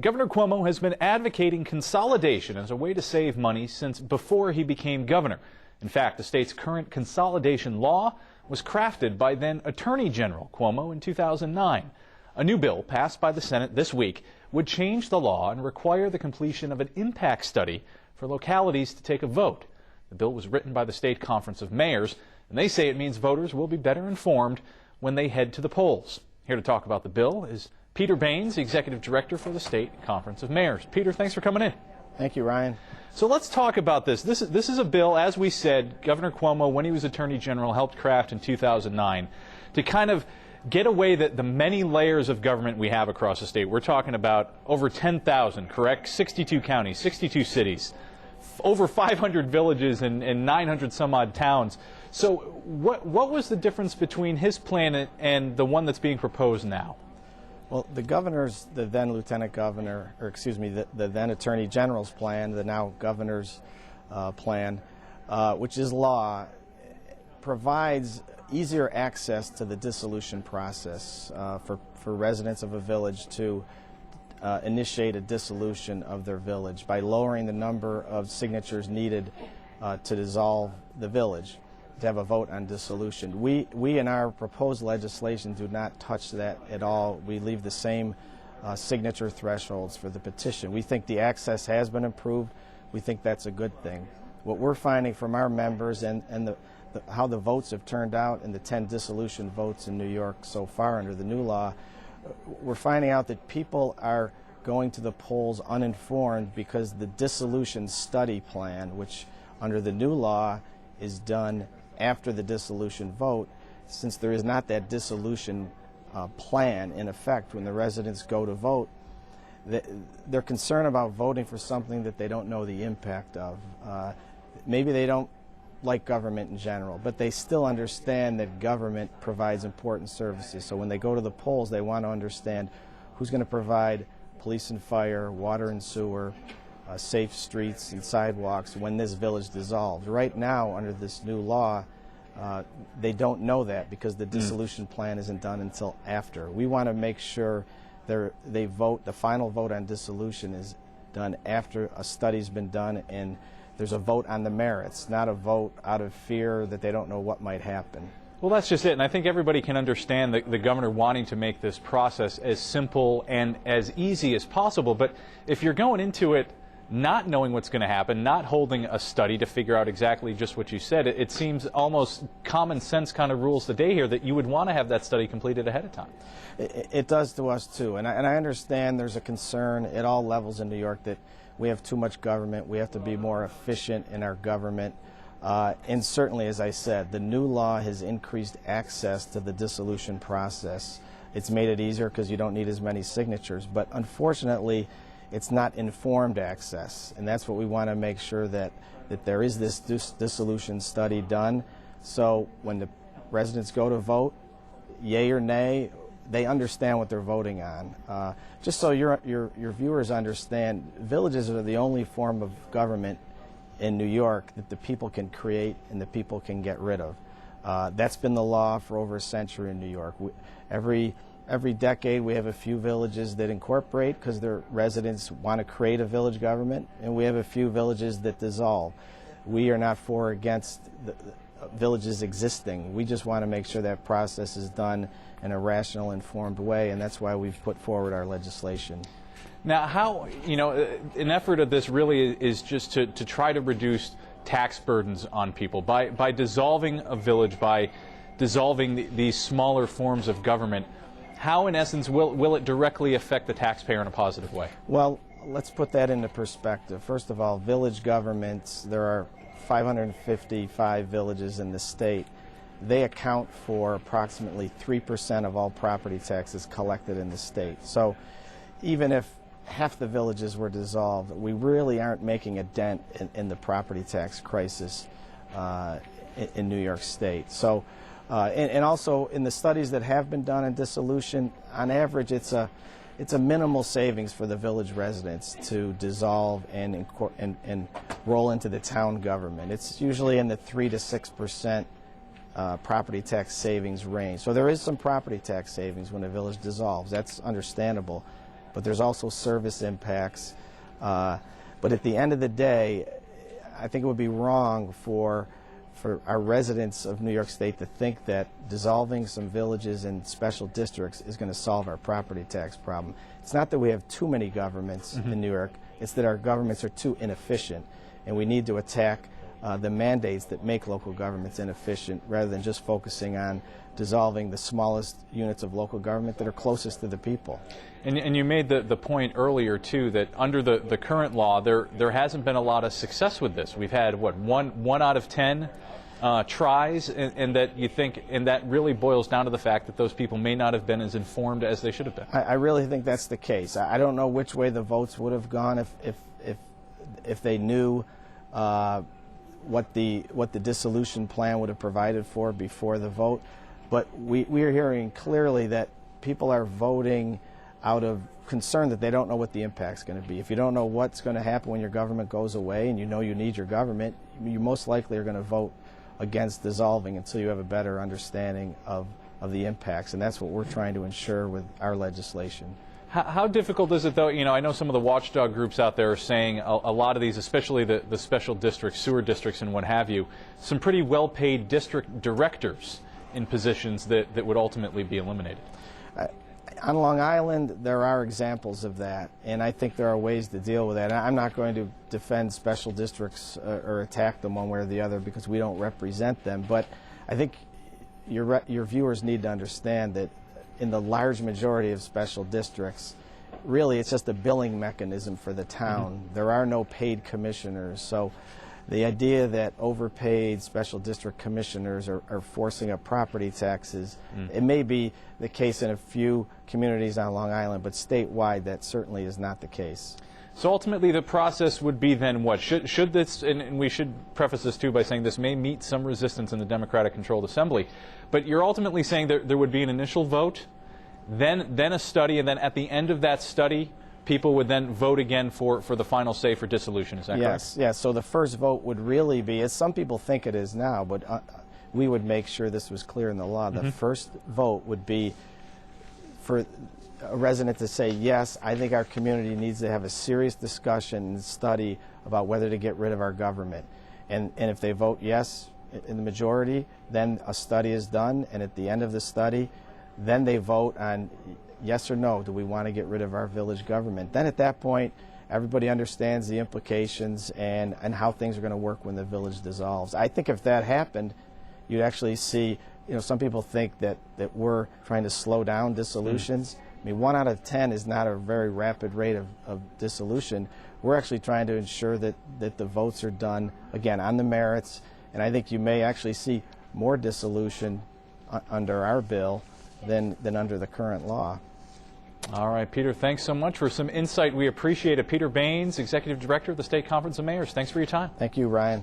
Governor Cuomo has been advocating consolidation as a way to save money since before he became governor. In fact, the state's current consolidation law was crafted by then Attorney General Cuomo in 2009. A new bill passed by the Senate this week would change the law and require the completion of an impact study for localities to take a vote. The bill was written by the State Conference of Mayors, and they say it means voters will be better informed when they head to the polls. Here to talk about the bill is Peter Baynes, the Executive Director for the State Conference of Mayors. Peter, thanks for coming in. Thank you, Ryan. So let's talk about this. This is a bill, as we said, Governor Cuomo, when he was Attorney General, helped craft in 2009 to kind of get away the many layers of government we have across the state. We're talking about over 10,000, correct? 62 counties, 62 cities, over 500 villages and 900 some odd towns. So what was the difference between his plan and the one that's being proposed now? Well, the then Lieutenant Governor, or excuse me, the then Attorney General's plan, the now Governor's plan, which is law, provides easier access to the dissolution process for residents of a village to initiate a dissolution of their village by lowering the number of signatures needed to dissolve the village, to have a vote on dissolution. We in our proposed legislation do not touch that at all. We leave the same signature thresholds for the petition. We think the access has been improved. We think that's a good thing. What we're finding from our members and how the votes have turned out in the 10 dissolution votes in New York so far under the new law, we're finding out that people are going to the polls uninformed because the dissolution study plan, which under the new law is done after the dissolution vote, since there is not that dissolution plan in effect when the residents go to vote, they're concerned about voting for something that they don't know the impact of. Maybe they don't like government in general, but they still understand that government provides important services. So when they go to the polls, they want to understand who's going to provide police and fire, water and sewer, safe streets and sidewalks when this village dissolves. Right now, under this new law, they don't know that because the dissolution plan isn't done until after. We want to make sure they vote, the final vote on dissolution is done after a study's been done and there's a vote on the merits, not a vote out of fear that they don't know what might happen. Well, that's just it, and I think everybody can understand the governor wanting to make this process as simple and as easy as possible, but if you're going into it not knowing what's going to happen, not holding a study to figure out exactly just what you said, it seems almost common sense kind of rules the day here that you would want to have that study completed ahead of time. It does to us too, and I understand there's a concern at all levels in New York that we have too much government, we have to be more efficient in our government. And certainly, as I said, the new law has increased access to the dissolution process. It's made it easier because you don't need as many signatures, but unfortunately, it's not informed access, and that's what we want to make sure that there is this dissolution study done. So when the residents go to vote, yay or nay, they understand what they're voting on. Just so your viewers understand, villages are the only form of government in New York that the people can create and the people can get rid of. That's been the law for over a century in New York. Every decade we have a few villages that incorporate because their residents want to create a village government, and we have a few villages that dissolve. We are not for or against the villages existing. We just want to make sure that process is done in a rational, informed way, and that's why we've put forward our legislation. Now, how, an effort of this really is just to try to reduce tax burdens on people by dissolving a village, by dissolving these smaller forms of government. How, in essence, will it directly affect the taxpayer in a positive way? Well, let's put that into perspective. First of all, village governments, there are 555 villages in the state. They account for approximately 3% of all property taxes collected in the state. So even if half the villages were dissolved, we really aren't making a dent in the property tax crisis in New York State. So, and also in the studies that have been done in dissolution, on average it's a minimal savings for the village residents to dissolve and roll into the town government. It's usually in the 3 to 6% property tax savings range. So there is some property tax savings when a village dissolves. That's understandable. but there's also service impacts. But at the end of the day, I think it would be wrong for our residents of New York State to think that dissolving some villages and special districts is going to solve our property tax problem. It's not that we have too many governments in New York, it's that our governments are too inefficient, and we need to attack the mandates that make local governments inefficient rather than just focusing on dissolving the smallest units of local government that are closest to the people. And you made the point earlier, too, that under the current law, there hasn't been a lot of success with this. We've had, what, one out of 10 tries, and that you think, and that really boils down to the fact that those people may not have been as informed as they should have been. I really think that's the case. I don't know which way the votes would have gone if they knew what the dissolution plan would have provided for before the vote. But we are hearing clearly that people are voting out of concern that they don't know what the impact's going to be. If you don't know what's going to happen when your government goes away and you know you need your government, you most likely are going to vote against dissolving until you have a better understanding of the impacts. And that's what we're trying to ensure with our legislation. How difficult is it, though? You know, I know some of the watchdog groups out there are saying a lot of these, especially the special districts, sewer districts and what have you, some pretty well-paid district directors in positions that would ultimately be eliminated. On Long Island, there are examples of that, and I think there are ways to deal with that. I'm not going to defend special districts or attack them one way or the other because we don't represent them, but I think your viewers need to understand that in the large majority of special districts, really it's just a billing mechanism for the town. There are no paid commissioners, so the idea that overpaid special district commissioners are forcing up property taxes, it may be the case in a few communities on Long Island, but statewide that certainly is not the case. So ultimately the process would be then what? Should this, and we should preface this too by saying this may meet some resistance in the Democratic-controlled Assembly, but you're ultimately saying there would be an initial vote, then a study, and then at the end of that study, people would then vote again for the final say for dissolution. Is that correct? Yes. So the first vote would really be, as some people think it is now, but we would make sure this was clear in the law. The first vote would be for a resident to say, yes, I think our community needs to have a serious discussion and study about whether to get rid of our government. And if they vote yes in the majority, then a study is done, and at the end of the study, then they vote on yes or no, do we want to get rid of our village government? Then at that point, everybody understands the implications and how things are going to work when the village dissolves. I think if that happened, you'd actually see, some people think that we're trying to slow down dissolutions. I mean, 1 out of 10 is not a very rapid rate of dissolution. We're actually trying to ensure that the votes are done, again, on the merits, and I think you may actually see more dissolution under our bill than under the current law. All right, Peter, thanks so much for some insight. We appreciate it. Peter Baynes, Executive Director of the State Conference of Mayors. Thanks for your time. Thank you, Ryan.